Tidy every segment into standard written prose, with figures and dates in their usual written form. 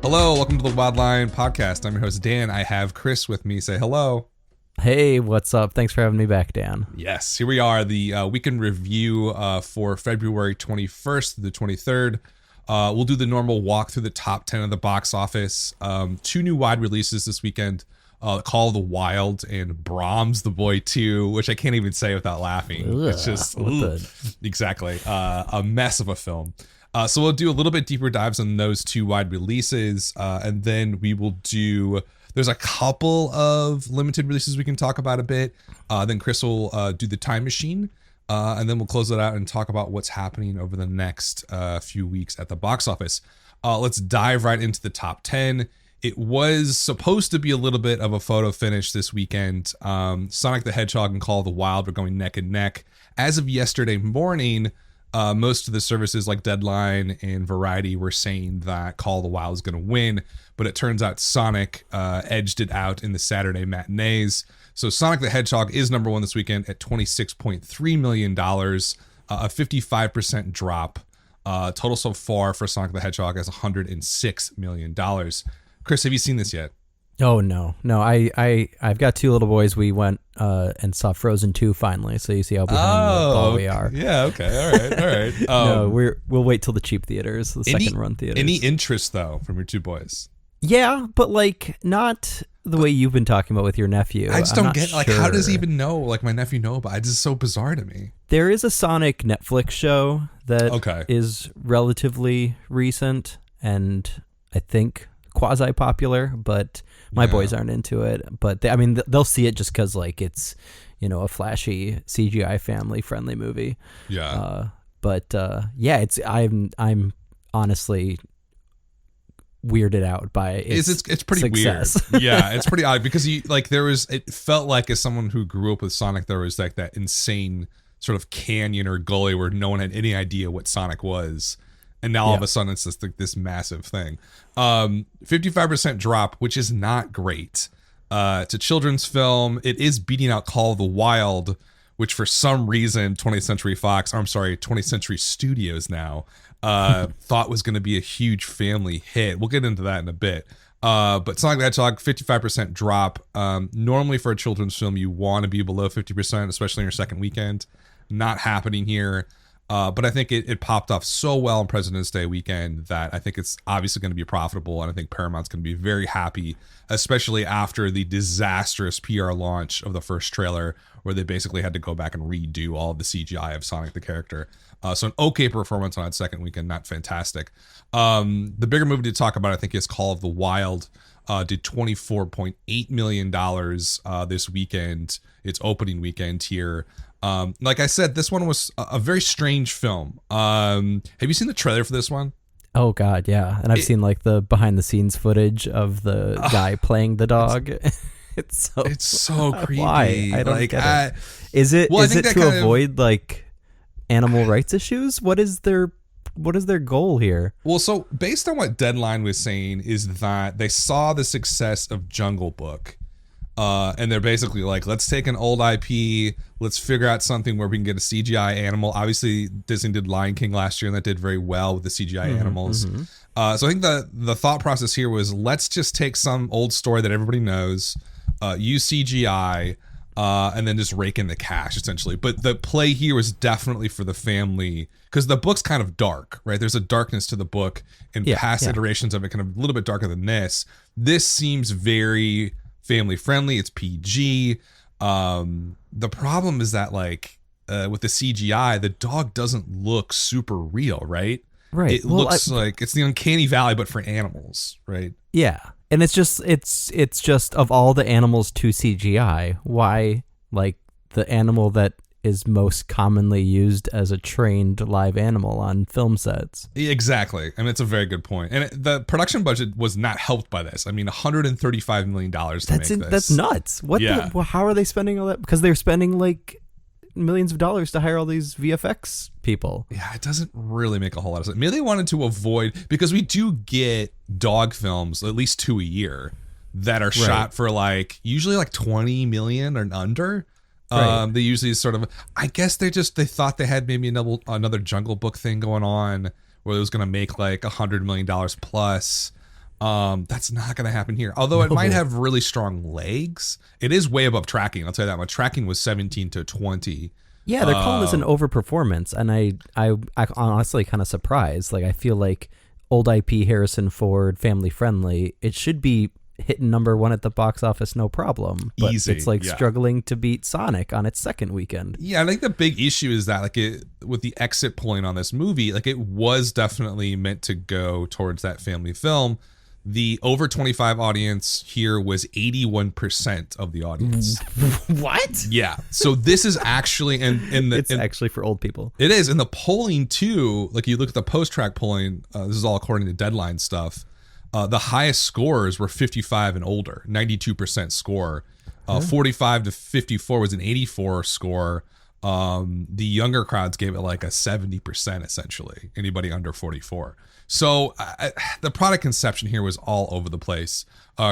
Hello, welcome to the Wildline Podcast. I'm your host, Dan. I have Chris with me. Say hello. Hey, what's up? Thanks for having me back, Dan. Yes, here we are, the weekend review for February 21st to the 23rd. We'll do the normal walk through the top 10 of the box office. Two new wide releases this weekend, Call of the Wild and Brahms the Boy 2, which I can't even say without laughing. Ugh, it's just, exactly, a mess of a film. So we'll do a little bit deeper dives on those two wide releases, and then we will do... There's a couple of limited releases we can talk about a bit. Then Chris will do the time machine, and then we'll close it out and talk about what's happening over the next few weeks at the box office. Let's dive right into the top 10. It was supposed to be a little bit of a photo finish this weekend. Sonic the Hedgehog and Call of the Wild were going neck and neck. As of yesterday morning, most of the services like Deadline and Variety were saying that Call of the Wild is going to win, but it turns out Sonic edged it out in the Saturday matinees. So Sonic the Hedgehog is number one this weekend at $26.3 million, a 55% drop. Total so far for Sonic the Hedgehog is $106 million. Chris, have you seen this yet? Oh no. I've got two little boys. We went and saw Frozen 2 finally, so you see how behind the ball we are. Yeah, okay, all right. No, we'll wait till the cheap theaters, the second run theaters. Any interest though from your two boys? Yeah, but like not the way you've been talking about with your nephew. I just don't get like how does he even know? Like my nephew know about it. It's just so bizarre to me. There is a Sonic Netflix show that is relatively recent and I think quasi popular, but my boys aren't into it. But they'll see it just because like it's, a flashy CGI family friendly movie. Yeah. It's I'm honestly weirded out by it's pretty success. Weird. Yeah, it's pretty odd because it felt like as someone who grew up with Sonic, there was like that insane sort of canyon or gully where no one had any idea what Sonic was. And now all of a sudden it's just like this massive thing. 55% drop, which is not great. It's a children's film. It is beating out Call of the Wild, which for some reason 20th Century Studios now thought was going to be a huge family hit. We'll get into that in a bit. But Sonic the Hedgehog, 55% drop. Normally for a children's film, you want to be below 50%, especially in your second weekend. Not happening here. But I think it popped off so well on President's Day weekend that I think it's obviously going to be profitable, and I think Paramount's going to be very happy, especially after the disastrous PR launch of the first trailer, where they basically had to go back and redo all of the CGI of Sonic the character. So an okay performance on its second weekend, not fantastic. The bigger movie to talk about, I think, is Call of the Wild. Did $24.8 million this weekend, its opening weekend here. Like I said, this one was a very strange film. Have you seen the trailer for this one? Oh God, yeah. And I've seen like the behind the scenes footage of the guy playing the dog. It's so creepy. Why? I don't get it. Is it to avoid like animal rights issues? What is their goal here? Well, so based on what Deadline was saying is that they saw the success of Jungle Book. And they're basically like, let's take an old IP, let's figure out something where we can get a CGI animal. Obviously, Disney did Lion King last year, and that did very well with the CGI animals. So I think the thought process here was, let's just take some old story that everybody knows, use CGI, and then just rake in the cash, essentially. But the play here was definitely for the family, because the book's kind of dark, right? There's a darkness to the book, and past iterations of it kind of a little bit darker than this. This seems very... family friendly. It's PG. The problem is that like with the CGI, the dog doesn't look super real, right? Right. It looks like it's the uncanny valley, but for animals, right? Yeah, and it's just of all the animals to CGI, why like the animal that is most commonly used as a trained live animal on film sets. Exactly. I mean, it's a very good point. And the production budget was not helped by this. I mean, $135 million to make this. That's nuts. How are they spending all that? Because they're spending like millions of dollars to hire all these VFX people. Yeah, it doesn't really make a whole lot of sense. Maybe they wanted to avoid, because we do get dog films, at least 2 a year, that are shot for like usually like 20 million or under. Right. They usually sort of, I guess they thought they had maybe another Jungle Book thing going on where it was going to make like $100 million plus. That's not going to happen here. Although it might have really strong legs. It is way above Tracking. I'll tell you that much. Tracking was 17 to 20. Yeah, they're calling this an overperformance, and I honestly kind of surprised. Like, I feel like old IP Harrison Ford, family friendly, it should be hitting number one at the box office, no problem. But easy, it's like struggling to beat Sonic on its second weekend. Yeah, I think the big issue is that like with the exit polling on this movie, like it was definitely meant to go towards that family film. The over 25 audience here was 81% of the audience. What? Yeah. So this is actually it's actually for old people. It is. In the polling too, like you look at the post-track polling, this is all according to Deadline stuff. The highest scores were 55 and older, 92% score. 45 to 54 was an 84 score. The younger crowds gave it like a 70% essentially, anybody under 44. So the product conception here was all over the place.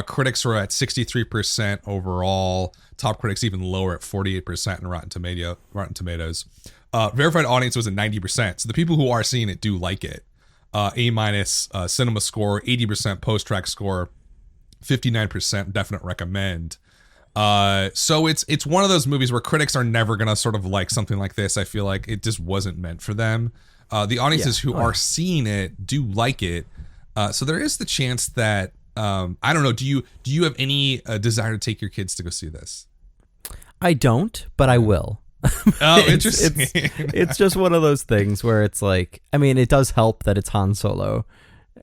Critics were at 63% overall. Top critics even lower at 48% in Rotten Tomatoes. Verified audience was at 90%. So the people who are seeing it do like it. A- cinema score, 80% post-track score, 59% definite recommend. So it's one of those movies where critics are never gonna sort of like something like this. I feel like it just wasn't meant for them. The audiences who are seeing it do like it. So there is the chance that I don't know. Do you have any desire to take your kids to go see this? I don't, but I will. Oh, interesting. It's just one of those things where it's like, I mean, it does help that it's Han Solo.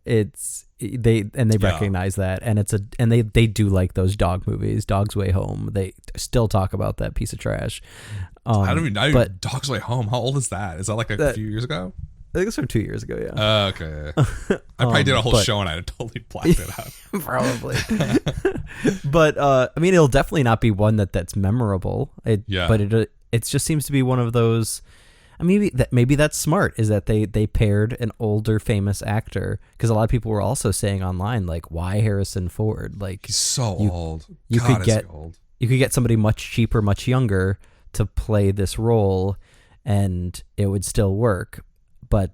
They recognize that, and they do like those dog movies, Dog's Way Home. They still talk about that piece of trash. I don't even Dog's Way Home. How old is that? Is that like a few years ago? I think it's from 2 years ago. Yeah. Okay. I probably did a whole show and I totally blacked it out. Probably. But I mean, it'll definitely not be one that's memorable. But it just seems to be one of those. Maybe that's smart, is that they paired an older famous actor, because a lot of people were also saying online, like, why Harrison Ford? Like, he's so old. You could get somebody much cheaper, much younger to play this role, and it would still work. But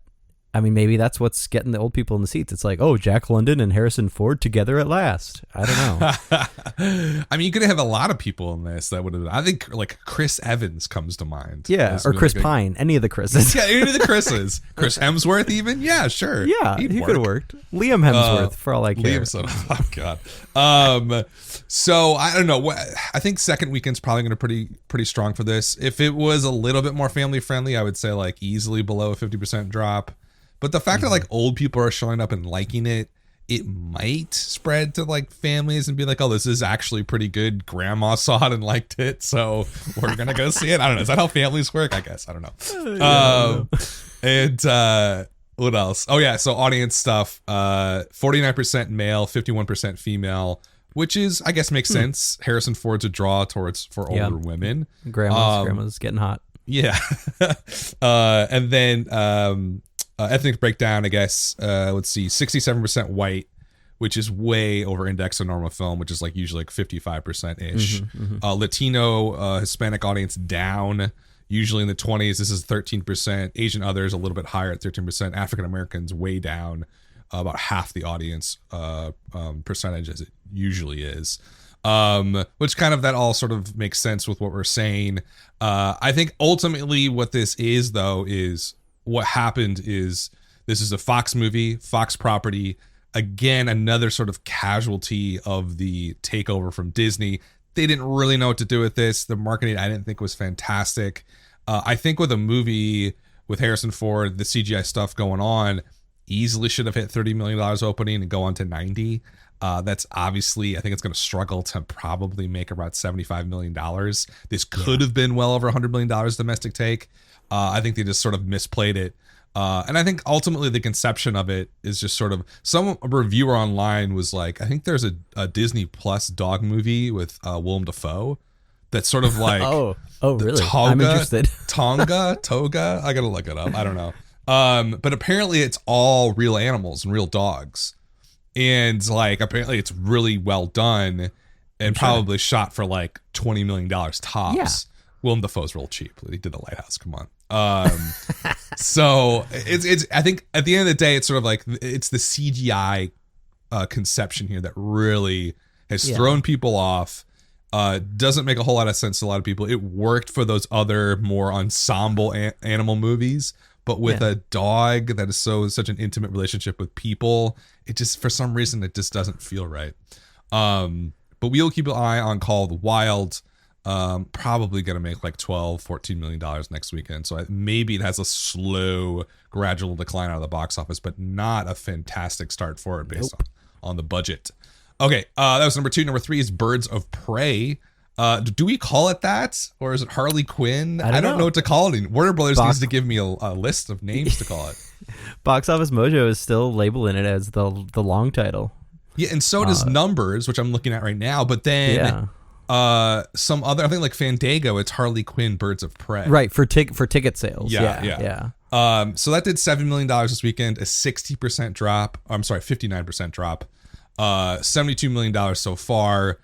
I mean, maybe that's what's getting the old people in the seats. It's like, oh, Jack London and Harrison Ford together at last. I don't know. I mean, you could have a lot of people in this that would have. I think like Chris Evans comes to mind. Yeah, or Chris Pine. Any of the Chris's. Yeah, any of the Chris's. Chris Hemsworth, even. Yeah, sure. Yeah, he could have worked. Liam Hemsworth, for all I care. Oh God. So I don't know. I think second weekend's probably going to pretty strong for this. If it was a little bit more family friendly, I would say like easily below a 50% drop. But the fact that like old people are showing up and liking it, it might spread to like families and be like, oh, this is actually pretty good. Grandma saw it and liked it, so we're gonna go see it. I don't know. Is that how families work? I guess. I don't know. And what else? Oh yeah. So audience stuff. 49% male, 51% female, which is, I guess, makes sense. Harrison Ford's a draw for older women. Grandma's getting hot. Yeah. And then ethnic breakdown, I guess, let's see, 67% white, which is way over index on normal film, which is like usually like 55% ish. Latino, Hispanic audience down, usually in the 20s. This is 13%. Asian others a little bit higher at 13%. African Americans way down, about half the audience percentage as it usually is. Which kind of that all sort of makes sense with what we're saying. I think ultimately what this is, though, is what happened is this is a Fox movie, Fox property. Again, another sort of casualty of the takeover from Disney. They didn't really know what to do with this. The marketing, I didn't think, was fantastic. I think with a movie with Harrison Ford, the CGI stuff going on, easily should have hit $30 million opening and go on to 90. That's obviously, I think it's going to struggle to probably make about $75 million. This could have been well over $100 million domestic take. I think they just sort of misplayed it. And I think ultimately the conception of it is just sort of, some reviewer online was like, I think there's a Disney Plus dog movie with Willem Dafoe that's sort of like, oh really? I'm interested. Toga. I gotta look it up. I don't know. But apparently it's all real animals and real dogs. And like, apparently it's really well done and probably shot for like $20 million tops. Yeah. Willem Dafoe's real cheap. He did The Lighthouse. Come on. So it's I think at the end of the day, it's sort of like, it's the CGI conception here that really has thrown people off. Doesn't make a whole lot of sense to a lot of people. It worked for those other more ensemble animal movies, but with a dog that is such an intimate relationship with people, it just, for some reason, it just doesn't feel right. But we'll keep an eye on Call of the Wild. Probably going to make like $12-14 million next weekend. So maybe it has a slow, gradual decline out of the box office, but not a fantastic start for it based on the budget. Okay, that was number 2. Number 3 is Birds of Prey. Do we call it that, or is it Harley Quinn? I don't know what to call it. Warner Brothers needs to give me a list of names to call it. Box Office Mojo is still labeling it as the long title. Yeah, and so does Numbers, which I'm looking at right now. But then some other, I think like Fandango, it's Harley Quinn, Birds of Prey. Right, for ticket sales. Yeah. So that did $7 million this weekend, a 60% drop. I'm sorry, 59% drop. $72 million so far.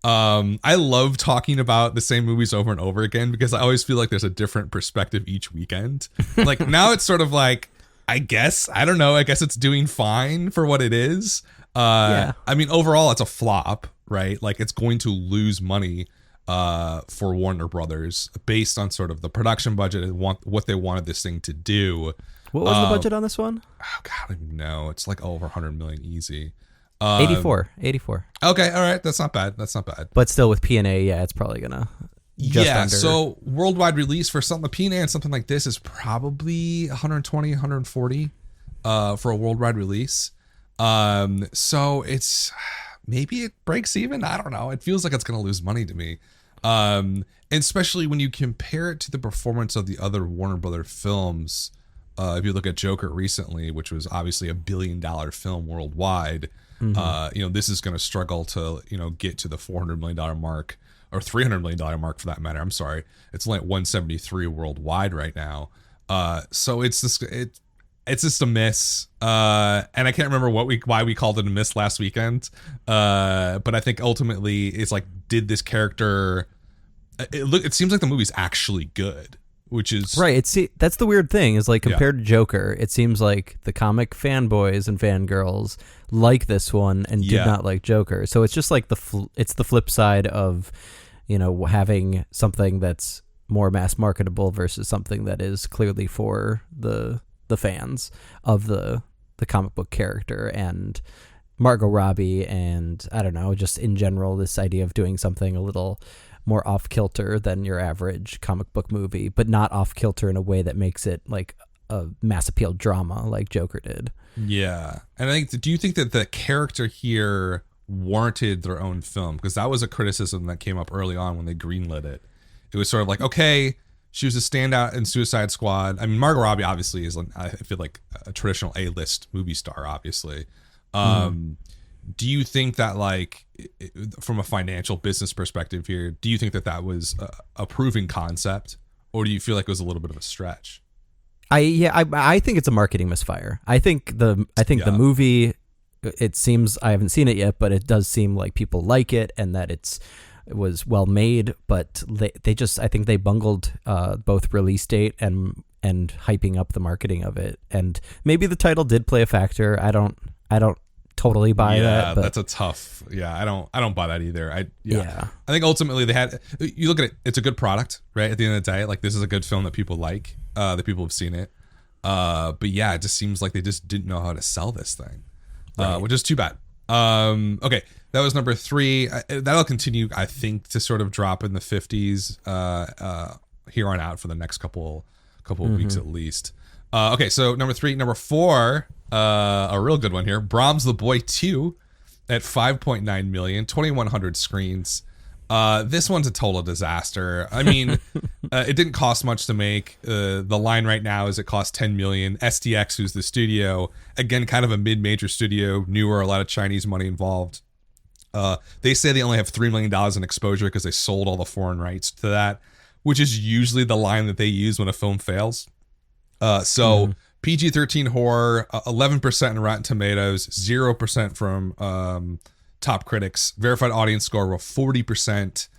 I love talking about the same movies over and over again because I always feel like there's a different perspective each weekend. Like now it's sort of like, I guess it's doing fine for what it is. I mean, overall it's a flop, right? Like it's going to lose money for Warner Brothers based on sort of the production budget and what they wanted this thing to do. What was the budget on this one? Oh God, I don't even know. It's like over 100 million easy. 84. Okay, all right, that's not bad. But still with P&A, it's probably gonna under. So worldwide release for something P&A and something like this is probably 120, 140 for a worldwide release. So it's maybe it breaks even. I don't know. It feels like it's gonna lose money to me. And especially when you compare it to the performance of the other Warner Brothers films. If you look at Joker recently, which was obviously $1 billion film worldwide. This is going to struggle to, get to the $400 million mark or $300 million mark for that matter. I'm sorry. It's only at 173 worldwide right now. So it's just a miss. And I can't remember why we called it a miss last weekend. But I think ultimately it's like, did this character, it seems like the movie's actually good. Which is right. That's the weird thing is like compared to Joker, it seems like the comic fanboys and fangirls like this one and did not like Joker. So it's just like it's the flip side of, having something that's more mass marketable versus something that is clearly for the fans of the comic book character and Margot Robbie and I don't know, just in general this idea of doing something a little more off-kilter than your average comic book movie, but not off-kilter in a way that makes it like a mass appeal drama like Joker did. Yeah. And do you think that the character here warranted their own film? Because that was a criticism that came up early on when they greenlit it. It was sort of like, okay, she was a standout in Suicide Squad. I mean, Margot Robbie obviously is, I feel like, a traditional A-list movie star, obviously. Do you think that, like, from a financial business perspective here, do you think that was a proven concept, or do you feel like it was a little bit of a stretch? I think it's a marketing misfire. I think the movie, it seems, I haven't seen it yet, but it does seem like people like it and that it was well made, but they just, I think they bungled both release date and hyping up the marketing of it. And maybe the title did play a factor. I don't totally buy that. But that's a tough. Yeah, I don't buy that either. I think ultimately you look at it, it's a good product, right? At the end of the day, like this is a good film that people like, that people have seen it. But yeah, it just seems like they just didn't know how to sell this thing, which is too bad. Okay, that was number 3. That'll continue, I think, to sort of drop in the 50s here on out for the next couple of weeks at least. Okay, so number 3, number 4. A real good one here. Brahms the Boy 2 at 5.9 million, 2,100 screens. This one's a total disaster. I mean, it didn't cost much to make. The line right now is it cost 10 million. STX, who's the studio, again, kind of a mid-major studio, newer, a lot of Chinese money involved. They say they only have $3 million in exposure because they sold all the foreign rights to that, which is usually the line that they use when a film fails. PG-13 horror, 11% in Rotten Tomatoes, 0% from top critics. Verified audience score of 40%.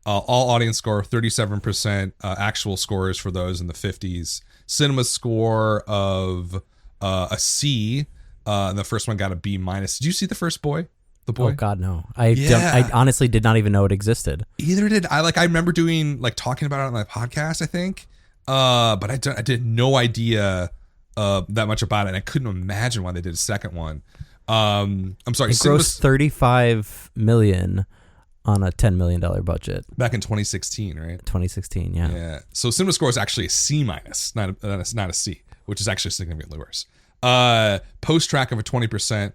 All audience score 37%. Actual scores for those in the 50s. Cinema score of a C. And the first one got a B-. Did you see The First Boy? The Boy? Oh God, no. I honestly did not even know it existed. Either did I. Like, I remember talking about it on my podcast, I think. But I did no idea that much about it, and I couldn't imagine why they did a second one. I'm sorry. It grossed $35 million on a $10 million budget back in 2016, right? 2016, yeah. Yeah. So CinemaScore is actually a C-, not a C, which is actually significantly worse. Post track of a 20%,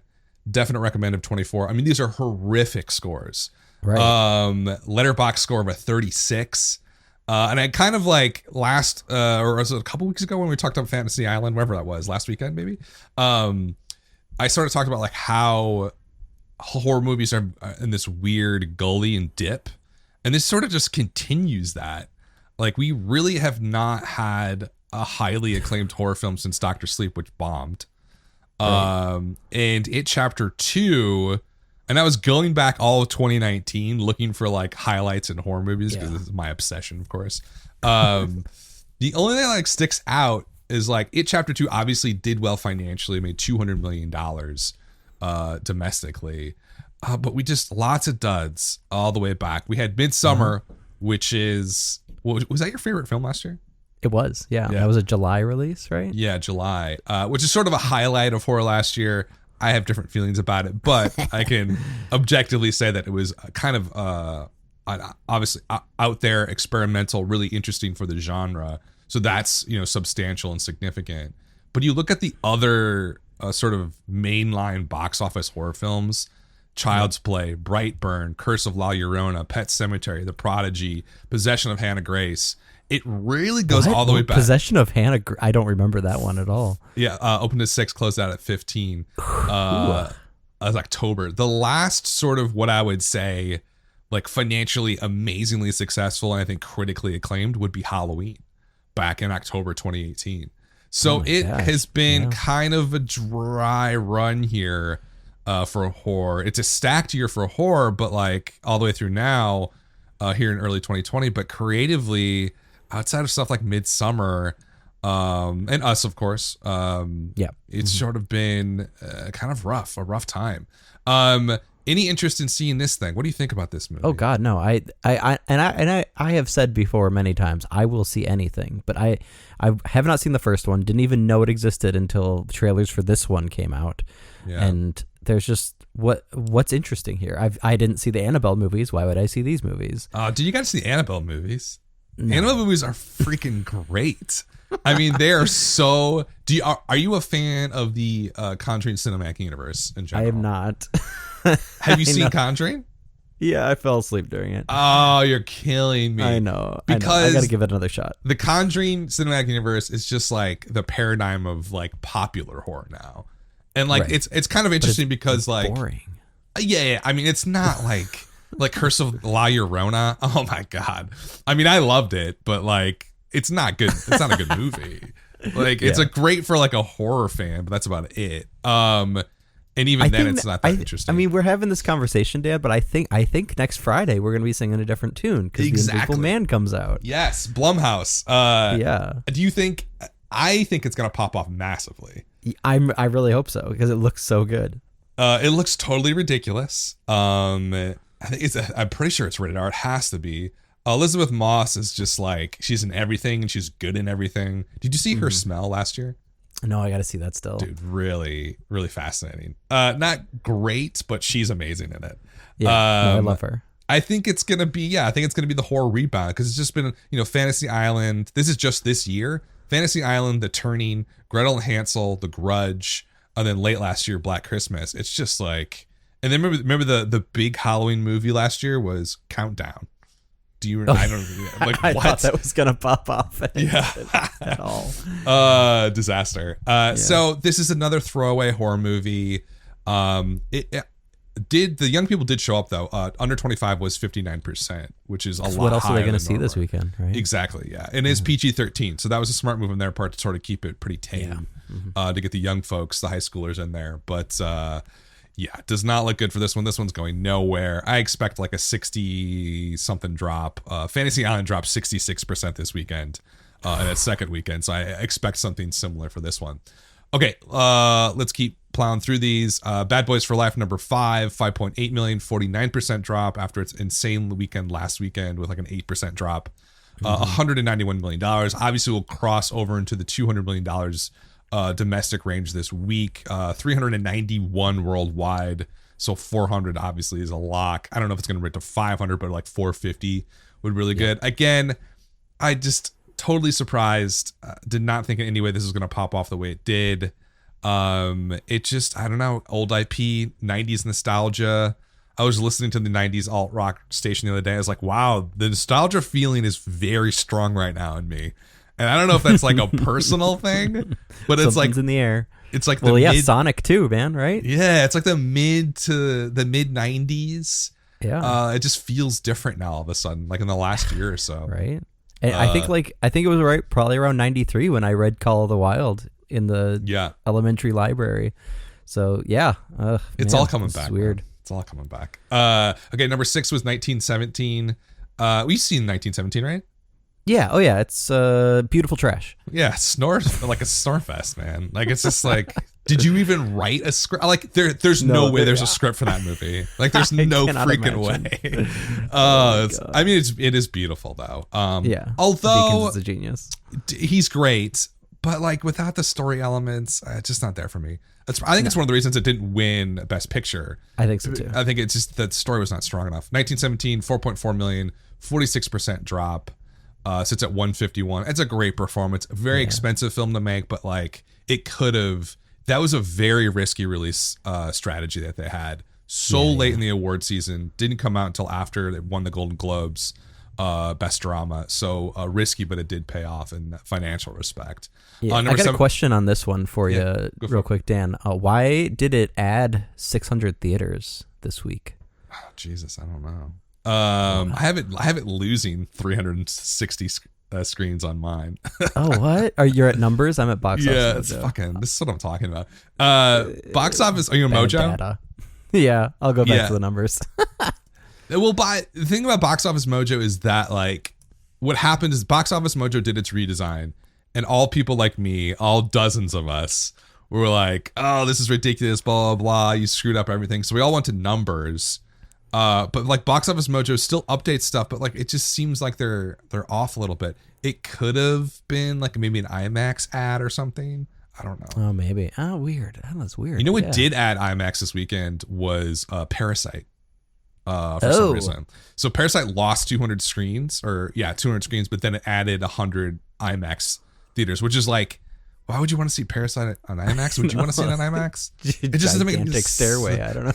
definite recommend of 24. I mean, these are horrific scores. Right. Letterboxd score of a 36. And I kind of like or was it a couple weeks ago when we talked about Fantasy Island, wherever that was, last weekend maybe. I started talking about like how horror movies are in this weird gully and dip, and this sort of just continues that. Like, we really have not had a highly acclaimed horror film since Dr. Sleep, which bombed. Right. And It Chapter 2, and I was going back all of 2019 looking for like highlights in horror movies because this is my obsession, of course. The only thing that like sticks out is like It Chapter 2 obviously did well financially, made $200 million domestically, but we just lots of duds all the way back. We had Midsommar, which is was that your favorite film last year? It was, yeah. That was a July release, right? Yeah, July, which is sort of a highlight of horror last year. I have different feelings about it, but I can objectively say that it was kind of obviously out there, experimental, really interesting for the genre. So that's, substantial and significant. But you look at the other sort of mainline box office horror films: Child's Play, Brightburn, Curse of La Llorona, Pet Sematary, The Prodigy, Possession of Hannah Grace. It really goes all the way back. Possession of Hannah, I don't remember that one at all. Yeah, opened at 6, closed out at 15. As October. The last sort of what I would say, like financially amazingly successful and I think critically acclaimed, would be Halloween, back in October 2018. So has been kind of a dry run here for horror. It's a stacked year for horror, but like all the way through now, here in early 2020. But creatively, outside of stuff like Midsommar, and Us, of course, it's sort of been kind of a rough time. Any interest in seeing this thing? What do you think about this movie? Oh God, no. I have said before many times, I will see anything, but I have not seen the first one. Didn't even know it existed until the trailers for this one came out. Yeah. And there's just what's interesting here. I didn't see the Annabelle movies. Why would I see these movies? Did you guys see the Annabelle movies? No. Annabelle movies are freaking great. I mean, they are so. Are you a fan of the Conjuring cinematic universe in general? I am not. Have you seen Conjuring? Yeah, I fell asleep during it. Oh, you're killing me. I know. Because I got to give it another shot. The Conjuring cinematic universe is just like the paradigm of like popular horror now, and like it's kind of interesting because like boring. Yeah. I mean, it's not like Curse of La Llorona. Oh my God. I mean, I loved it, but like it's not good. It's not a good movie. Like it's a great for like a horror fan, but that's about it. And even then, it's not that interesting. I mean, we're having this conversation, Dad, but I think next Friday we're going to be singing a different tune because The Invisible Man comes out. Yes, Blumhouse. Yeah. Do you think? I think it's going to pop off massively. I really hope so because it looks so good. It looks totally ridiculous. I think I'm pretty sure it's rated R. It has to be. Elizabeth Moss is just like, she's in everything and she's good in everything. Did you see her Smell last year? No, I got to see that still. Dude, really, really fascinating. Not great, but she's amazing in it. Yeah, I love her. I think it's going to be, the horror rebound because it's just been, Fantasy Island. This is just this year. Fantasy Island, The Turning, Gretel and Hansel, The Grudge, and then late last year, Black Christmas. It's just like, and then remember the big Halloween movie last year was Countdown. Do you? I don't like. I what? thought that was gonna pop off. At all. Disaster. So this is another throwaway horror movie. The young people did show up though. Under 25 was 59%, which is a lot. What else are they going to see normal. this weekend? Right. Exactly. Yeah, and it's PG-13, so that was a smart move on their part to sort of keep it pretty tame, to get the young folks, the high schoolers, in there. But yeah, it does not look good for this one. This one's going nowhere. I expect like a 60-something drop. Fantasy Island dropped 66% this weekend, and its second weekend. So I expect something similar for this one. Okay, let's keep plowing through these. Bad Boys for Life number 5, 5.8 million, 49% drop after its insane weekend last weekend with like an 8% drop. $191 million. Obviously, will cross over into the $200 million domestic range this week. 391 worldwide. So 400 obviously is a lock. I don't know if it's going to rate to 500, but like 450 would be really good. Again, I just totally surprised. Did not think in any way this was going to pop off the way it did. It just, I don't know, old IP, 90s nostalgia. I was listening to the 90s alt rock station the other day. I was like, wow, the nostalgia feeling is very strong right now in me. And I don't know if that's like a personal thing, but it's like in the air. It's like Sonic too, man, right? Yeah, it's like the mid 90s. Yeah. It just feels different now all of a sudden, like in the last year or so. Right. And I think it was probably around 93 when I read Call of the Wild in the elementary library. So yeah, it's all coming back. Weird. Man. It's all coming back. Okay, number 6 was 1917. We've seen 1917, right? Yeah. Oh, yeah. It's beautiful trash. Yeah. Like a snore fest, man. Like, it's just like, did you even write a script? Like, there's no way there's a script for that movie. Like, there's no freaking way. I mean, it is beautiful, though. Yeah. Although, Deakins is a genius. He's great, but like, without the story elements, it's just not there for me. I think it's one of the reasons it didn't win Best Picture. I think so, too. I think it's just the story was not strong enough. 1917, 4.4 million, 46% drop. Sits at 151. It's a great performance. A very expensive film to make, but like it could have. That was a very risky release strategy that they had. Late in the award season, didn't come out until after they won the Golden Globes, Best Drama. So risky, but it did pay off in that financial respect. Yeah, I got a question on this one for you, real quick, Dan. Why did it add 600 theaters this week? Oh, Jesus, I don't know. I have it losing 360 screens on mine. Oh, what? You're at numbers? I'm at box office. Yeah, it's this is what I'm talking about. Box office. Are you a Mojo? Data. Yeah, I'll go back to the numbers. Well, the thing about Box Office Mojo is that like what happened is Box Office Mojo did its redesign, and all people like me, all dozens of us, were like, "Oh, this is ridiculous!" Blah blah blah. You screwed up everything. So we all went to numbers. But like Box Office Mojo still updates stuff, but like it just seems like they're off a little bit. It could have been like maybe an IMAX ad or something. I don't know. Oh, maybe. Oh, weird. Oh, that's weird. You know what did add IMAX this weekend was Parasite. For some reason. So Parasite lost 200 screens, 200 screens, but then it added 100 IMAX theaters, which is like, why would you want to see Parasite on IMAX? Would you want to see it on IMAX? It just doesn't make gigantic stairway. I don't know.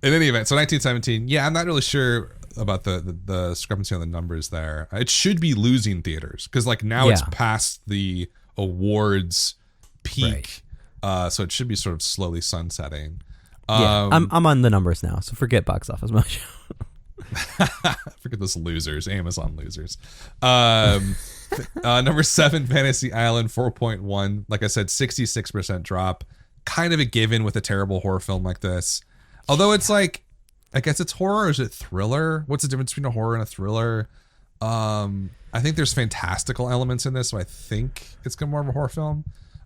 In any event, so 1917. Yeah, I'm not really sure about the discrepancy on the numbers there. It should be losing theaters because like now it's past the awards peak, so it should be sort of slowly sunsetting. I'm on the numbers now, so forget Box Office Mojo. Forget those losers, Amazon losers. Number 7, Fantasy Island, 4.1. Like I said, 66% drop. Kind of a given with a terrible horror film like this. Although it's like, I guess it's horror or is it thriller? What's the difference between a horror and a thriller? I think there's fantastical elements in this, so I think it's more of a horror film.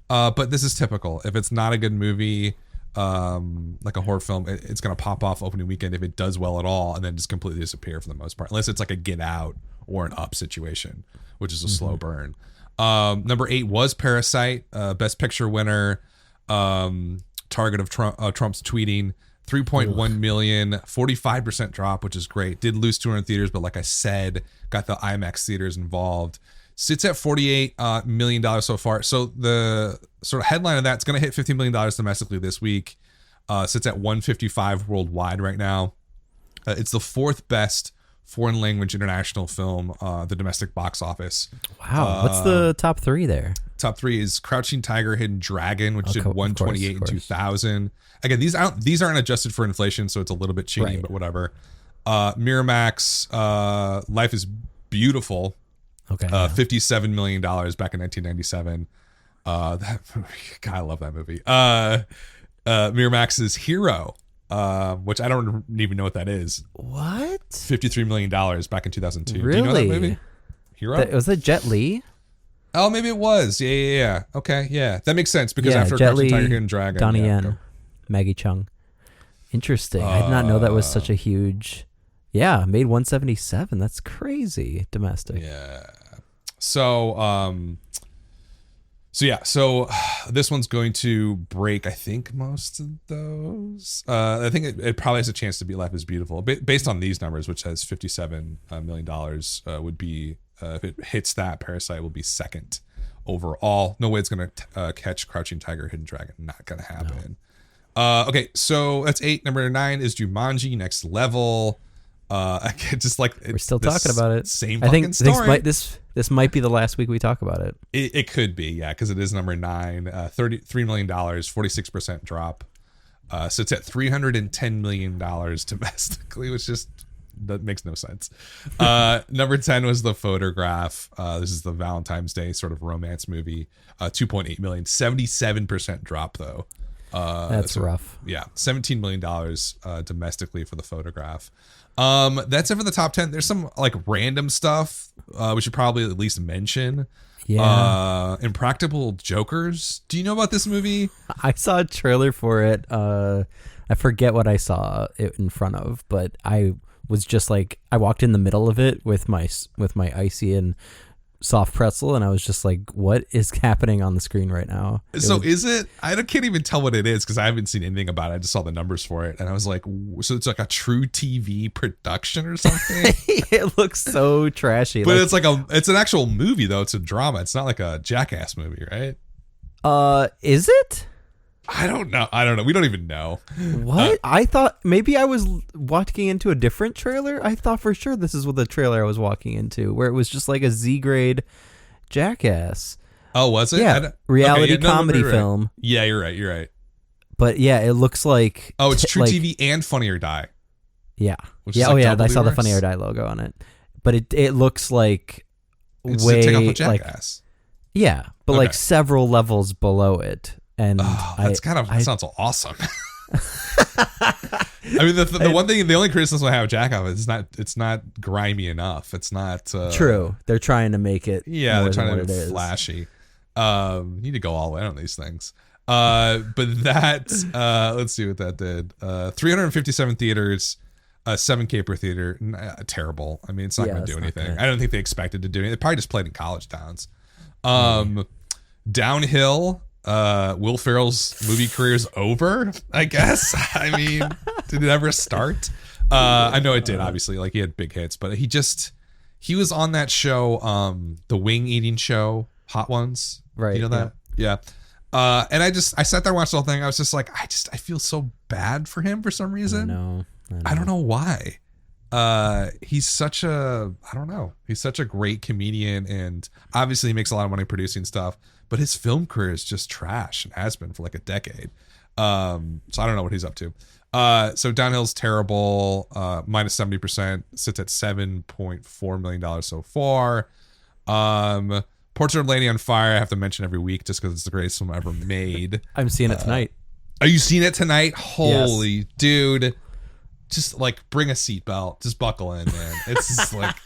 But this is typical. If it's not a good movie, like a horror film, it's going to pop off opening weekend if it does well at all and then just completely disappear for the most part, unless it's like a Get Out or an Up situation, which is a slow burn. Number 8 was Parasite, Best Picture winner, target of Trump's tweeting. 3.1 million, 45% drop, which is great. Did lose 200 theaters, but like I said, got the IMAX theaters involved. Sits at $48 million so far. So the sort of headline of that's going to hit $15 million domestically this week. Sits at 155 worldwide right now. It's the 4th best foreign language international film, the domestic box office. Wow. What's the top 3 there? Top 3 is Crouching Tiger, Hidden Dragon, which did 128 in 2000. Again, these aren't adjusted for inflation, so it's a little bit cheating, but whatever. Miramax, Life is Beautiful. Okay. $57 million back in 1997. That movie, God, I love that movie. Miramax's Hero, which I don't even know what that is. What? $53 million back in 2002. Really? Do you know that movie? Hero? Was that Jet Li? Oh, maybe it was. Yeah. Okay, yeah. That makes sense because after Crouching Tiger, Hidden Dragon. Donnie Yen, Maggie Chung. Interesting. I did not know that was such a huge... Yeah, made 177. That's crazy domestic. Yeah. So this one's going to break, I think, most of those. I think it probably has a chance to beat Life is Beautiful. Based on these numbers, which has $57 million, would be, if it hits that, Parasite will be second overall. No way it's going to catch Crouching Tiger, Hidden Dragon. Not going to happen. No. Okay, so that's 8. Number 9 is Jumanji, Next Level. I just like we're still talking about it. Same fucking story. This might be the last week we talk about it. It could be, yeah, because it is number 9. $33 million, 46% drop. So it's at $310 million domestically, which just that makes no sense. Number 10 was The Photograph. This is the Valentine's Day sort of romance movie. 2.8 million, 77% drop though. That's rough. Yeah, $17 million domestically for The Photograph. That's it for the top 10. There's some like random stuff we should probably at least mention. Yeah. Impractical Jokers. Do you know about this movie? I saw a trailer for it. I forget what I saw it in front of, but I was just like, I walked in the middle of it with my icy and soft pretzel, and I was just like, what is happening on the screen right now? Is it? I can't even tell what it is because I haven't seen anything about it. I just saw the numbers for it, and I was like, so it's like a true TV production or something? It looks so trashy. But it's an actual movie though. It's a drama. It's not like a Jackass movie, right? Is it? I don't know. We don't even know. What? I thought maybe I was walking into a different trailer. I thought for sure this is what the trailer I was walking into, where it was just like a Z-grade Jackass. Oh, was it? Yeah, reality comedy film. Right. Yeah, you're right. But yeah, it looks like... Oh, it's True TV and Funny or Die. Yeah. I saw the Funny or Die logo on it. But it looks like it's way... take off a Jackass. Like, but like several levels below it. And that sounds awesome. I mean, the only criticism I have of Jackass is it's not grimy enough. It's not true. They're trying to make it. Yeah, they're trying to make it flashy. You need to go all in on these things. But that let's see what that did. 357 theaters, 7K per theater. Terrible. I mean, it's not going to do anything. I don't think they expected to do anything. They probably just played in college towns. Downhill. Will Ferrell's movie career is over, I guess. I mean, did it ever start? I know it did, obviously. Like, he had big hits, but he was on that show, the wing eating show, Hot Ones. Right. You know that? Yeah. And I sat there and watched the whole thing. I was just like, I feel so bad for him for some reason. I don't know why. He's such a great comedian, and obviously he makes a lot of money producing stuff, but his film career is just trash and has been for like a decade. So I don't know what he's up to. So Downhill's terrible, minus 70%, sits at $7.4 million so far. Portrait of a Lady on Fire, I have to mention every week just because it's the greatest film ever made. I'm seeing it tonight. Are you seeing it tonight? Holy dude. Just like bring a seatbelt, just buckle in, man. It's just like,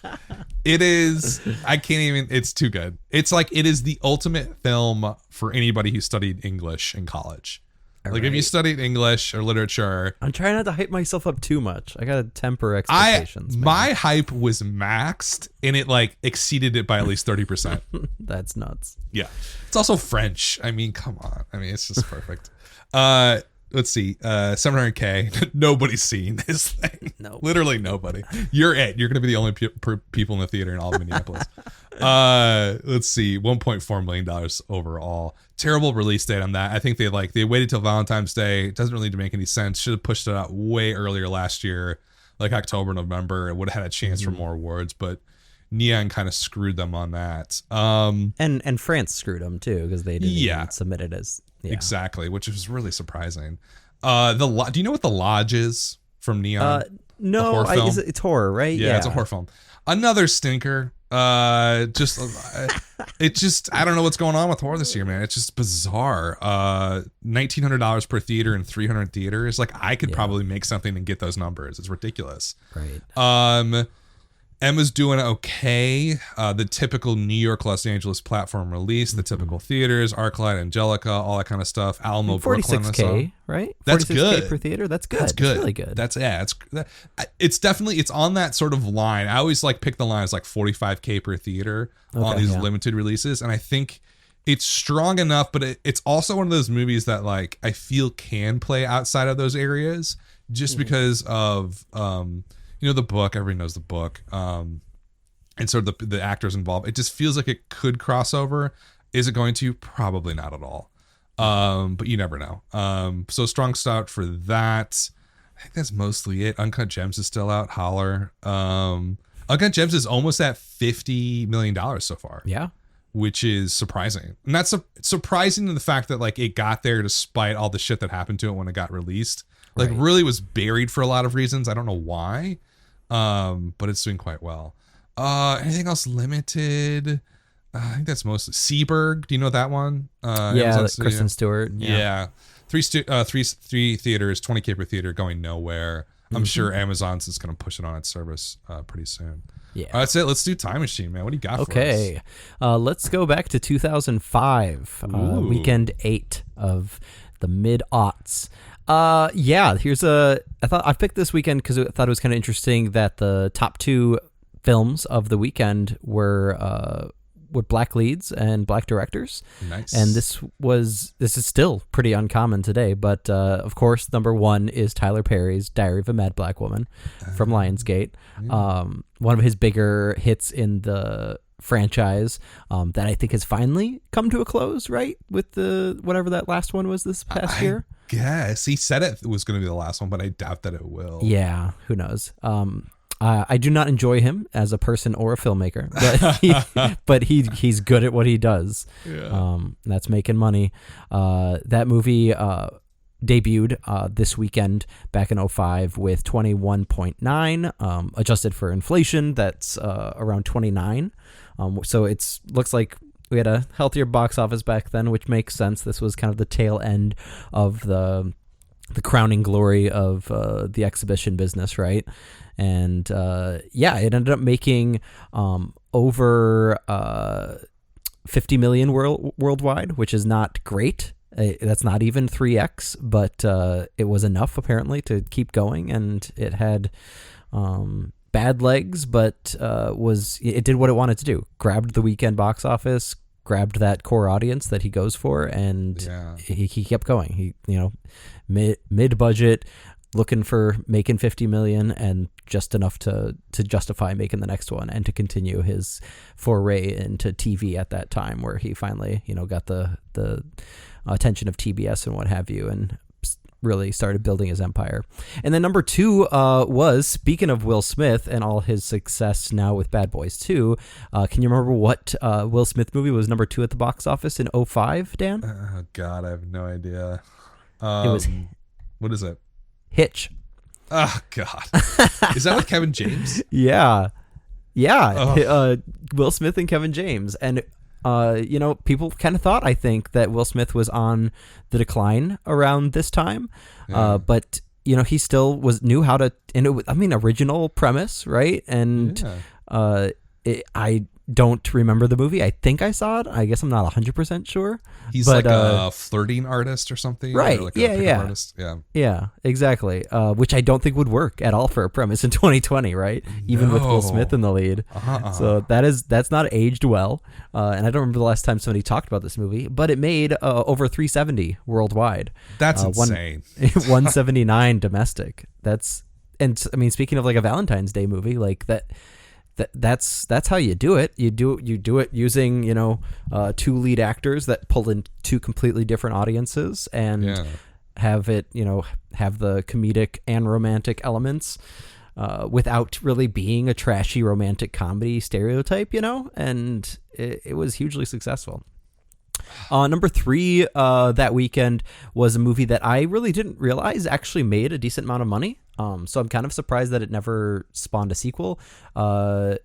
it is, I can't even, it's too good. It's like, it is the ultimate film for anybody who studied English in college. Like, if you studied English or literature. I'm trying not to hype myself up too much. I gotta temper expectations. My hype was maxed, and it like exceeded it by at least 30%. That's nuts. Yeah. It's also French. I mean, come on. I mean, it's just perfect. Let's see, 700K. Nobody's seen this thing. No, literally nobody. You're it. You're gonna be the only people in the theater in all of Minneapolis. Let's see, $1.4 million overall. Terrible release date on that. I think they waited till Valentine's Day. It doesn't really make any sense. Should have pushed it out way earlier last year, like October, November. It would have had a chance for more awards, but Neon kind of screwed them on that. And France screwed them too because they didn't even submit it as. Yeah. Exactly, which was really surprising. Do you know what The Lodge is from Neon? No, it's horror, right? Yeah, it's a horror film. Another stinker. I don't know what's going on with horror this year, man. It's just bizarre. $1,900 per theater and 300 theaters. Like, I could probably make something and get those numbers. It's ridiculous. Right. Emma's doing okay. The typical New York, Los Angeles platform release, the typical theaters, ArcLight, Angelica, all that kind of stuff. Alamo, Brooklyn. 46K, right? That's 46K good per theater. That's good. That's good. That's really good. It's definitely, it's on that sort of line. I always like pick the line as like 45K per theater on these limited releases. And I think it's strong enough, but it's also one of those movies that like I feel can play outside of those areas just because of, the book, everybody knows the book, and sort of the actors involved. It just feels like it could cross over. Is it going to? Probably not at all. But you never know. So strong start for that. I think that's mostly it. Uncut Gems is still out. Holler. Uncut Gems is almost at $50 million so far. Yeah. Which is surprising. And that's surprising in the fact that like it got there despite all the shit that happened to it when it got released. Like really was buried for a lot of reasons. I don't know why. But it's doing quite well. Anything else limited? I think that's mostly Seberg. Do you know that one? Kristen Stewart. Yeah. Three theaters, 20K per theater, going nowhere. I'm sure Amazon's is going to push it on its service pretty soon. Yeah. That's it. Let's do Time Machine, man. What do you got for us? Okay. Let's go back to 2005, weekend 8 of the mid-aughts. I picked this weekend because I thought it was kind of interesting that the top 2 films of the weekend were black leads and black directors. Nice. And this is still pretty uncommon today, but of course number 1 is Tyler Perry's Diary of a Mad Black Woman from Lionsgate. One of his bigger hits in the franchise that I think has finally come to a close, right? With the whatever that last one was this past year. Yes, he said it was going to be the last one, but I doubt that it will. Yeah, who knows? I do not enjoy him as a person or a filmmaker, but he's good at what he does. Yeah. That's making money. That movie debuted this weekend back in 2005 with 21.9, adjusted for inflation. That's around 29. So it's looks like we had a healthier box office back then, which makes sense. This was kind of the tail end of the crowning glory of the exhibition business, right? And it ended up making over 50 million worldwide, which is not great. That's not even 3x, but it was enough apparently to keep going, and it had bad legs, but it did what it wanted to do. Grabbed the weekend box office, grabbed that core audience that he goes for, and he kept going. He mid budget, looking for making 50 million and just enough to justify making the next one and to continue his foray into TV at that time, where he finally got the attention of TBS and what have you, and really started building his empire. And then number 2 was, speaking of Will Smith and all his success now with Bad Boys 2, can you remember what Will Smith movie was number 2 at the box office in 2005, Dan? Oh God, I have no idea. It was what is it? Hitch. Oh God. Is that with Kevin James? Yeah. Will Smith and Kevin James. And people kind of thought, I think, that Will Smith was on the decline around this time. But he still knew how to, and original premise, right? And I don't remember the movie. I think I saw it. I guess I'm not 100% sure. He's like a flirting artist or something. Right. Or like yeah. Artist. Yeah. Yeah, exactly. Which I don't think would work at all for a premise in 2020, right? Even with Will Smith in the lead. So that's not aged well. And I don't remember the last time somebody talked about this movie, but it made over 370 worldwide. That's insane. 179 domestic. Speaking of like a Valentine's Day movie, like that. That's how you do it. You do it using 2 lead actors that pull in 2 completely different audiences and have it have the comedic and romantic elements without really being a trashy romantic comedy stereotype, and it was hugely successful. Number 3 that weekend was a movie that I really didn't realize actually made a decent amount of money. So I'm kind of surprised that it never spawned a sequel. And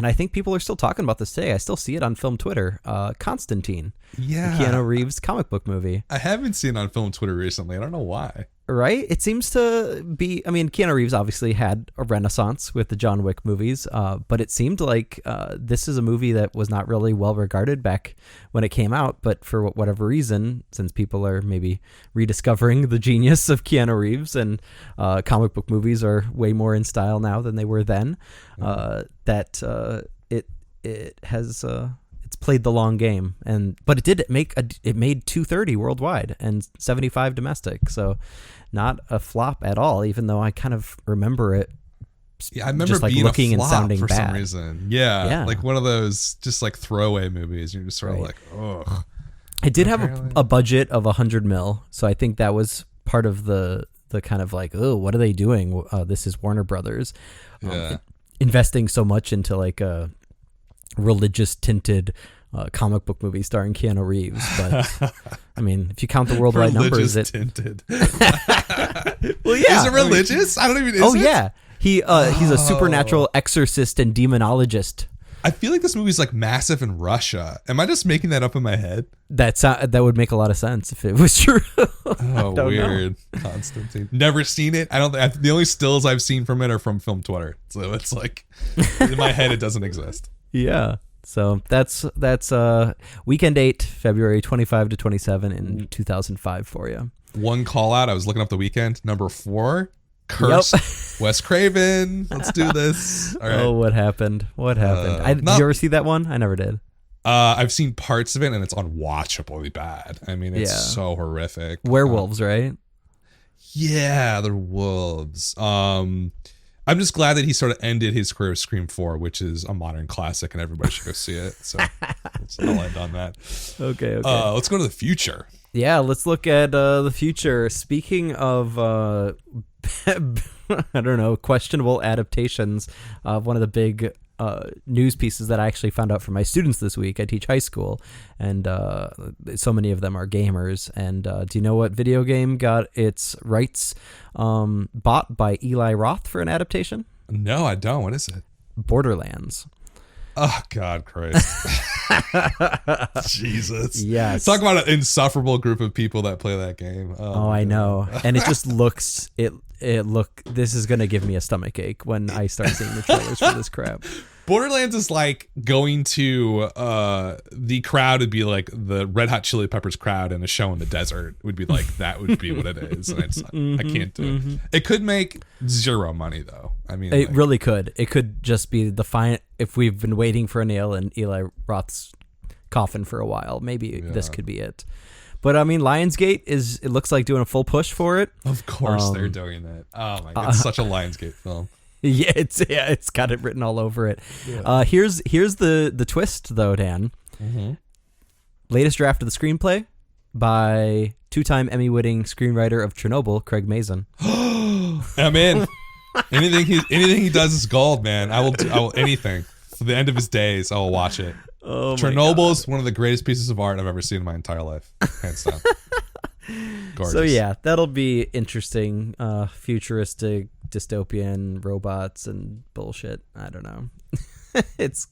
I think people are still talking about this today. I still see it on film Twitter. Constantine. Yeah. The Keanu Reeves comic book movie. I haven't seen it on film Twitter recently. I don't know why. Right? It seems to be, I mean, Keanu Reeves obviously had a renaissance with the John Wick movies, but it seemed like this is a movie that was not really well regarded back when it came out, but for whatever reason, since people are maybe rediscovering the genius of Keanu Reeves, and comic book movies are way more in style now than they were then, it has... it's played the long game, but it made 230 worldwide and 75 domestic, so not a flop at all, even though I kind of remember it. Yeah, I remember just, like, being looking a flop and sounding for bad. Some reason. Yeah, like one of those just like throwaway movies. You're just sort of like, ugh. It did have a budget of $100 million, so I think that was part of the kind of like, oh, what are they doing? This is Warner Brothers, investing so much into like a religious tinted comic book movie starring Keanu Reeves. But I mean, if you count the worldwide numbers, tinted. Well, yeah, is it religious? I don't even. Yeah, he's a supernatural exorcist and demonologist. I feel like this movie's like massive in Russia. Am I just making that up in my head? That would make a lot of sense if it was true. Oh, weird. Constantine. Never seen it. I don't think the only stills I've seen from it are from Film Twitter. So it's like in my head, it doesn't exist. Yeah. So that's weekend 8, February 25 to 27 in 2005 for you. One call out. I was looking up The Weeknd. Number 4, Curse. Wes Craven. Let's do this. All right. Oh, what happened? What happened? Did you ever see that one? I never did. I've seen parts of it, and it's unwatchably bad. I mean, it's so horrific. Werewolves, right? Yeah, they're wolves. I'm just glad that he sort of ended his career with Scream 4, which is a modern classic, and everybody should go see it. So I'll end on that. Okay. Let's go to the future. Yeah, let's look at the future. Speaking of, I don't know, questionable adaptations of one of the big news pieces that I actually found out from my students this week. I teach high school, and so many of them are gamers. And do you know what video game got its rights bought by Eli Roth for an adaptation? No, I don't. What is it? Borderlands. Oh, God Christ. Jesus. Yes. Talk about an insufferable group of people that play that game. Oh, I know. And it just looks, this is going to give me a stomach ache when I start seeing the trailers for this crap. Borderlands is like going to the crowd would be like the Red Hot Chili Peppers crowd in a show in the desert would be like, that would be what it is. And I can't do it. It could make zero money though. I mean, it really could. It could just be if we've been waiting for a nail in Eli Roth's coffin for a while, maybe this could be it. But I mean, Lionsgate it looks like doing a full push for it. Of course they're doing that. Oh my God, it's such a Lionsgate film. Yeah, it's got it written all over it. Yeah. Here's the twist though, Dan. Mm-hmm. Latest draft of the screenplay by 2-time Emmy-winning screenwriter of Chernobyl, Craig Mazin. I'm in. Anything he does is gold, man. I will anything. To the end of his days, I will watch it. Oh, Chernobyl's one of the greatest pieces of art I've ever seen in my entire life. Hands down. Gorgeous. So yeah, that'll be interesting. Futuristic, dystopian robots and bullshit. I don't know. It's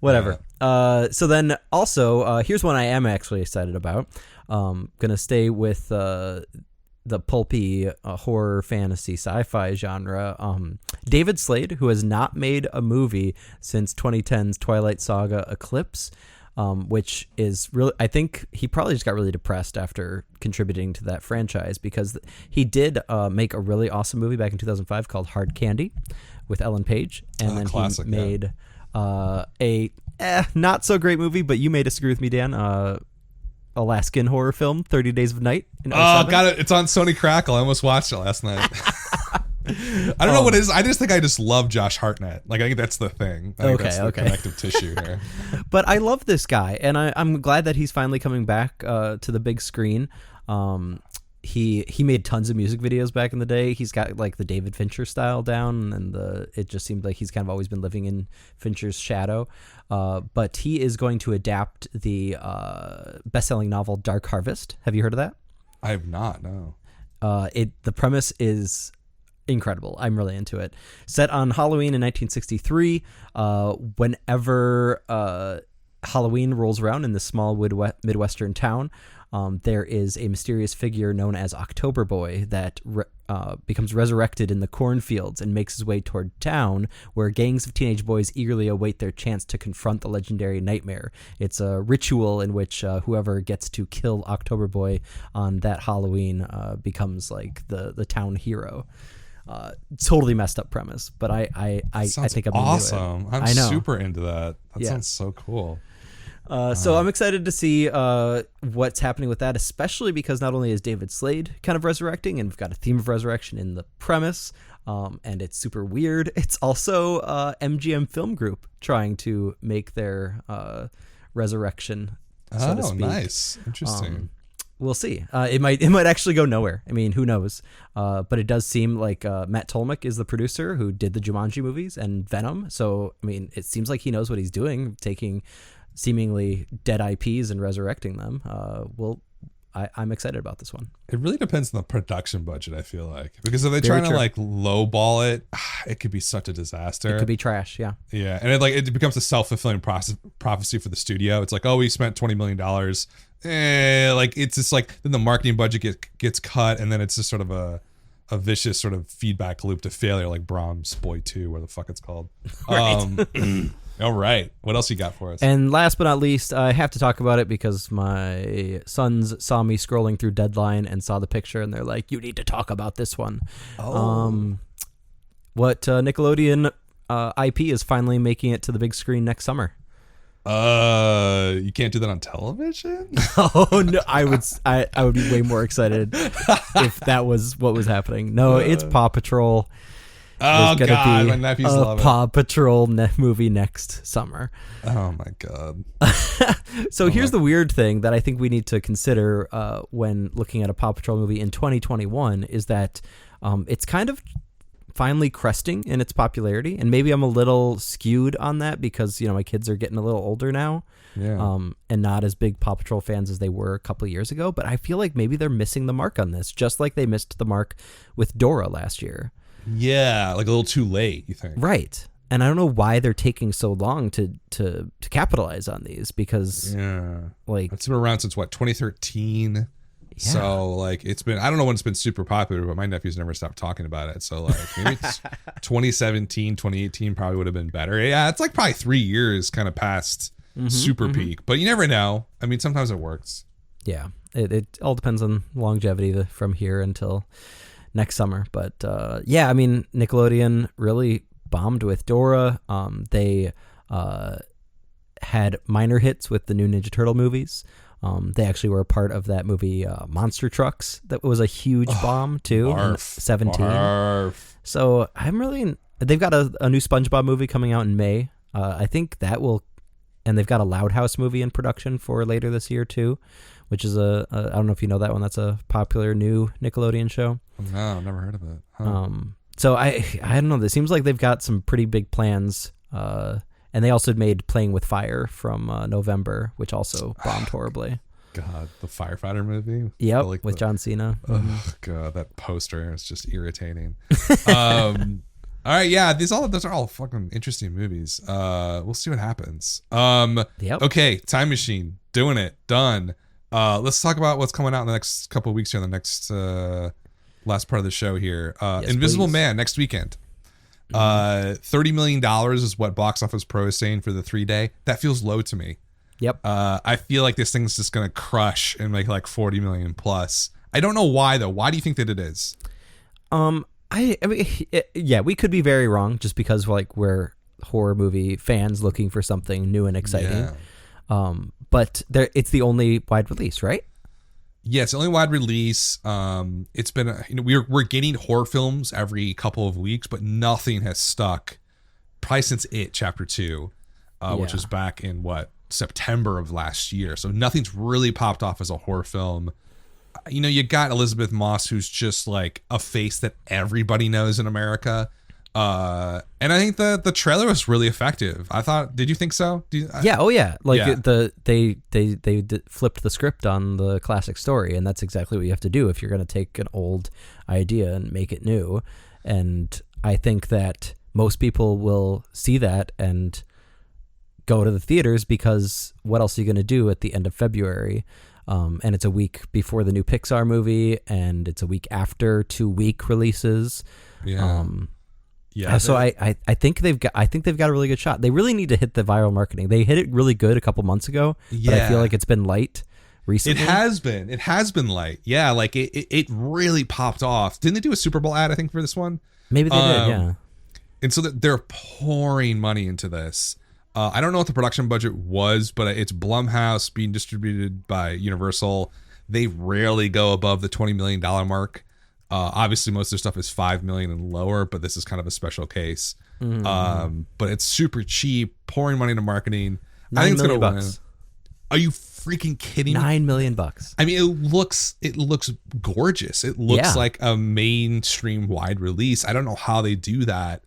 whatever. Yeah. So then also, here's one I am actually excited about. Gonna stay with the pulpy horror fantasy sci-fi genre. David Slade, who has not made a movie since 2010's Twilight Saga Eclipse, which is really, I think he probably just got really depressed after contributing to that franchise, because he did make a really awesome movie back in 2005 called Hard Candy with Ellen Page, and then classic, he made a not so great movie, but you may disagree with me, Dan, Alaskan horror film 30 Days of Night. Oh, got it. It's on Sony Crackle. I almost watched it last night. I don't know what it is. I just love Josh Hartnett. Like, I think that's the thing. I think that's the connective tissue here. But I love this guy, and I'm glad that he's finally coming back to the big screen. He made tons of music videos back in the day. He's got like the David Fincher style down, and it just seemed like he's kind of always been living in Fincher's shadow. But he is going to adapt the best-selling novel Dark Harvest. Have you heard of that? I have not. No. The premise is incredible. I'm really into it. Set on Halloween in 1963. Whenever Halloween rolls around in this small Midwestern town, there is a mysterious figure known as October Boy that becomes resurrected in the cornfields and makes his way toward town, where gangs of teenage boys eagerly await their chance to confront the legendary nightmare. It's a ritual in which whoever gets to kill October Boy on that Halloween becomes like the town hero. Totally messed up premise, but I think I'm awesome. into it. I'm super into that. That sounds so cool. So I'm excited to see what's happening with that, especially because not only is David Slade kind of resurrecting, and we've got a theme of resurrection in the premise, and it's super weird. It's also MGM Film Group trying to make their resurrection. So to speak. Nice, interesting. We'll see. It might actually go nowhere. I mean, who knows? But it does seem like Matt Tolmach is the producer who did the Jumanji movies and Venom. So I mean, it seems like he knows what he's doing, taking seemingly dead IPs and resurrecting them. I'm excited about this one. It really depends on the production budget, I feel like, because if they're trying to like lowball it, it could be such a disaster. It could be trash. Yeah. Yeah. And it becomes a self-fulfilling prophecy for the studio. It's like, oh, we spent $20 million. Like it's just like then the marketing budget gets cut, and then it's just sort of a vicious sort of feedback loop to failure, like Brahms Boy 2, where the fuck it's called. Right. All right. What else you got for us? And last but not least, I have to talk about it because my sons saw me scrolling through Deadline and saw the picture, and they're like, "You need to talk about this one." What Nickelodeon IP is finally making it to the big screen next summer? You can't do that on television? Oh no, I would be way more excited if that was what was happening. No, it's Paw Patrol. Oh God, my nephews love it. Paw Patrol movie next summer. Oh my God. So here's the weird thing that I think we need to consider when looking at a Paw Patrol movie in 2021 is that it's kind of finally cresting in its popularity, and maybe I'm a little skewed on that because my kids are getting a little older now, and not as big Paw Patrol fans as they were a couple of years ago. But I feel like maybe they're missing the mark on this, just like they missed the mark with Dora last year. Yeah, like a little too late, you think? Right. And I don't know why they're taking so long to capitalize on these, because like it's been around since 2013. Yeah. So like it's been, I don't know when it's been super popular, but my nephews never stopped talking about it. So like maybe it's 2017, 2018 probably would have been better. Yeah, it's like probably 3 years kind of past super peak, but you never know. I mean, sometimes it works. Yeah, it all depends on longevity from here until next summer. But I mean, Nickelodeon really bombed with Dora. They had minor hits with the new Ninja Turtle movies. They actually were a part of that movie Monster Trucks that was a huge bomb too in 2017. So they've got a new SpongeBob movie coming out in May. I think that will, and they've got a Loud House movie in production for later this year too, which is I don't know if you know that one. That's a popular new Nickelodeon show. No, I've never heard of it. Huh. So I don't know. It seems like they've got some pretty big plans. And they also made Playing with Fire from November, which also bombed horribly. God, the firefighter movie? Yep, like with John Cena. Oh, God, that poster is just irritating. All right, yeah, those are all fucking interesting movies. We'll see what happens. Yep. Okay, Time Machine, doing it, done. Let's talk about what's coming out in the next couple of weeks here, in the next last part of the show here. Yes, Invisible Man, next weekend. $30 million is what Box Office Pro is saying for the 3-day. That feels low to me. Yep. I feel like this thing's just gonna crush and make like 40 million plus. I don't know why though. Why do you think that it is? I mean, we could be very wrong just because like we're horror movie fans looking for something new and exciting. Yeah. But it's the only wide release, right? Yeah, it's the only wide release. It's been we're getting horror films every couple of weeks, but nothing has stuck. Probably since It Chapter 2, which was back in September of last year. So nothing's really popped off as a horror film. You got Elizabeth Moss, who's just like a face that everybody knows in America. And I think the trailer was really effective. I thought, did you think so? Yeah. Oh yeah. Like they flipped the script on the classic story, and that's exactly what you have to do if you're going to take an old idea and make it new. And I think that most people will see that and go to the theaters, because what else are you going to do at the end of February? and it's a week before the new Pixar movie, and it's a week after 2 week releases. Yeah. So I think they've got a really good shot. They really need to hit the viral marketing. They hit it really good a couple months ago, but I feel like it's been light recently. It has been light. Yeah, like it really popped off. Didn't they do a Super Bowl ad, I think, for this one? Maybe they did, yeah. And so they're pouring money into this. I don't know what the production budget was, but it's Blumhouse being distributed by Universal. They rarely go above the $20 million mark. Obviously, most of their stuff is $5 million and lower, but this is kind of a special case. But it's super cheap, pouring money into marketing. I think it's going to win. Are you freaking kidding me? $9 million. I mean, it looks gorgeous. It looks like a mainstream wide release. I don't know how they do that.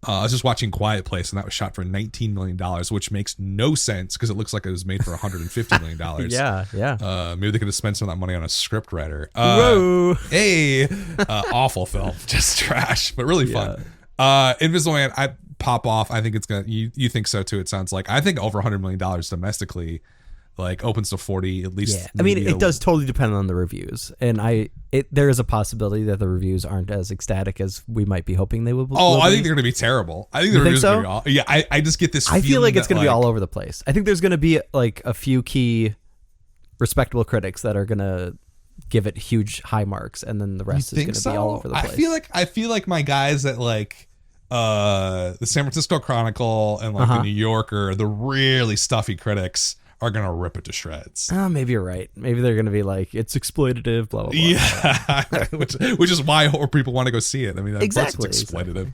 I was just watching Quiet Place, and that was shot for $19 million, which makes no sense because it looks like it was made for $150 million. Yeah. Maybe they could have spent some of that money on a script writer. Whoa. Hey, awful film, just trash, but really fun. Invisible Man, I pop off. I think it's gonna. You think so too? It sounds like. I think over $100 million domestically. Like opens to 40 at least. Yeah, I mean it does totally depend on the reviews, and there is a possibility that the reviews aren't as ecstatic as we might be hoping they will. I think they're going to be terrible. I think the reviews are going to be all. Yeah, I just get this. I feel like it's going to be all over the place. I think there's going to be like a few key, respectable critics that are going to give it huge high marks, and then the rest is going to be all over the place. I feel like my guys at like the San Francisco Chronicle and like the New Yorker, the really stuffy critics, are gonna rip it to shreds. Oh, maybe you're right. Maybe they're gonna be like, it's exploitative, blah blah blah. Yeah, which is why horror people want to go see it. I mean, exactly, it's exploitative.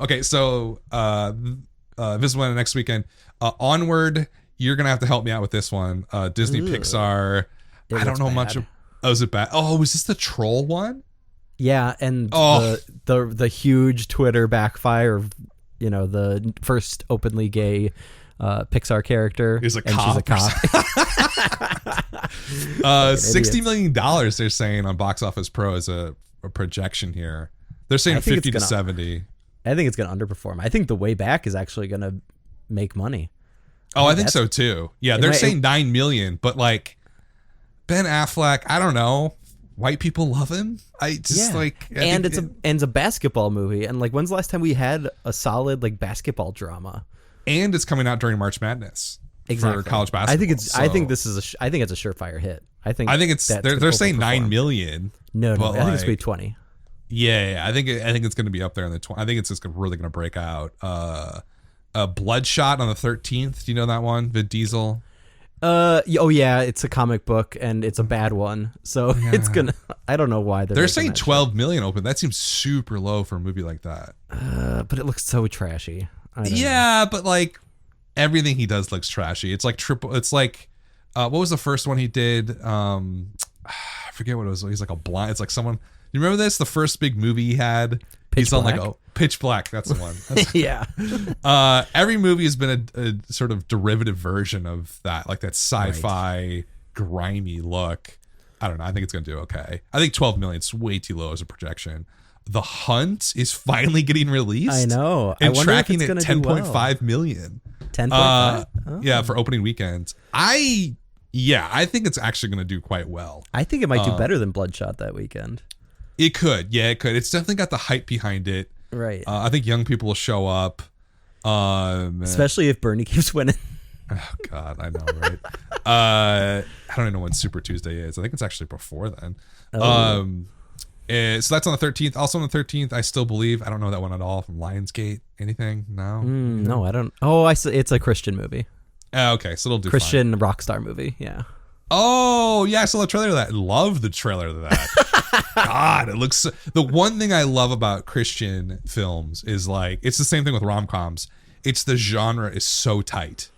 Okay, so Invisible Man next weekend. Onward, you're gonna have to help me out with this one. Disney Pixar. I don't know much. Oh, is it bad? Oh, was this the troll one? Yeah, and the huge Twitter backfire of the first openly gay Pixar character is a cop. She's a cop. $60 million they're saying on Box Office Pro as a projection here. They're saying 50 to 70. I think it's going to underperform. I think The Way Back is actually going to make money. Oh, I think so too. Yeah, they're saying 9 million, but like Ben Affleck, I don't know. White people love him. It's a basketball movie. And like, when's the last time we had a solid like basketball drama? And it's coming out during March Madness for college basketball. I think it's a surefire hit. I think it's they're saying 9 million. No, I think it's gonna be 20. Yeah, I think it's going to be up there in the 20. I think it's just really going to break out. Bloodshot on the 13th. Do you know that one? Vin Diesel. Oh yeah, it's a comic book and it's a bad one. So it's gonna. I don't know why they're saying 12 million open. That seems super low for a movie like that. But it looks so trashy. Yeah, but like everything he does looks trashy. It's like triple. It's like what was the first one he did? I forget what it was. He's like a blind. It's like someone. You remember this? The first big movie he had. He's on like Pitch Black. That's the one. Yeah. Every movie has been a sort of derivative version of that, like that sci-fi grimy look. I don't know. I think it's gonna do okay. I think 12 million is way too low as a projection. The Hunt is finally getting released. I know. And tracking at 10.5 million. 10.5? Yeah, for opening weekend. I think it's actually going to do quite well. I think it might do better than Bloodshot that weekend. It could. Yeah, it could. It's definitely got the hype behind it. Right. I think young people will show up. Especially if Bernie keeps winning. Oh, God. I know, right? I don't even know when Super Tuesday is. I think it's actually before then. So that's on the 13th. Also on the 13th, I Still Believe. I don't know that one at all from Lionsgate. Anything? No? No, I don't. Oh, it's a Christian movie. Okay, so it'll do Christian rock star movie, yeah. Oh, yeah, I saw the trailer of that. Love the trailer of that. God, it looks... The one thing I love about Christian films is like, it's the same thing with rom-coms. It's the genre is so tight.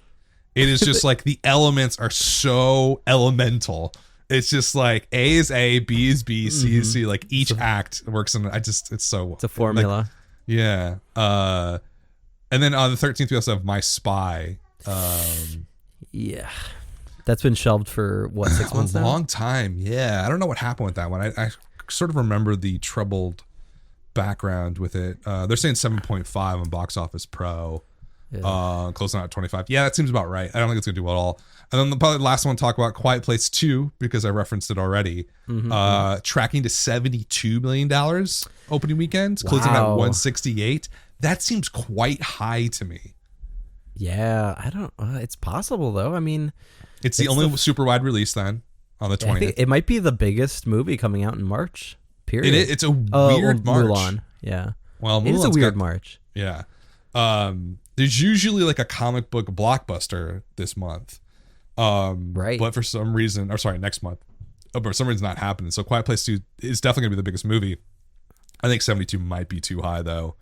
It is just like the elements are so elemental. It's just like A is A, B is B, C is C. Like each act works in. It's a formula. Like, yeah. And then on the 13th we also have My Spy. Yeah. That's been shelved for what, 6 months now? A long time. Yeah. I don't know what happened with that one. I sort of remember the troubled background with it. They're saying 7.5 on Box Office Pro. Closing out at 25. Yeah, that seems about right. I don't think it's gonna do well at all. And then probably the last one to talk about, Quiet Place 2, because I referenced it already. Tracking to $72 million opening weekends, closing at 168. That seems quite high to me. Yeah, I don't. It's possible though. I mean, it's the only super wide release then on the 20th. I think it might be the biggest movie coming out in March. Period. It's a weird March. Mulan. Yeah. Well, it's a weird March. Yeah. There's usually like a comic book blockbuster this month. Right. But for some reason, or sorry, next month. But for some reason not happening. So Quiet Place 2 is definitely gonna be the biggest movie. I think 72 might be too high though.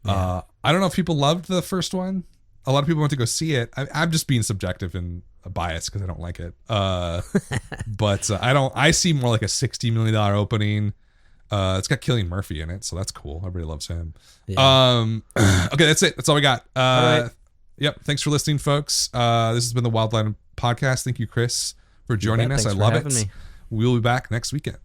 Yeah. I don't know if people loved the first one. A lot of people went to go see it. I'm just being subjective and biased because I don't like it. But I see more like a $60 million opening. It's got Cillian Murphy in it, so that's cool. Everybody loves him. Yeah. Okay, that's it. That's all we got. All right. Yep. Thanks for listening, folks. This has been the Wildline Podcast. Thank you, Chris, for joining us. I love it. We'll be back next weekend.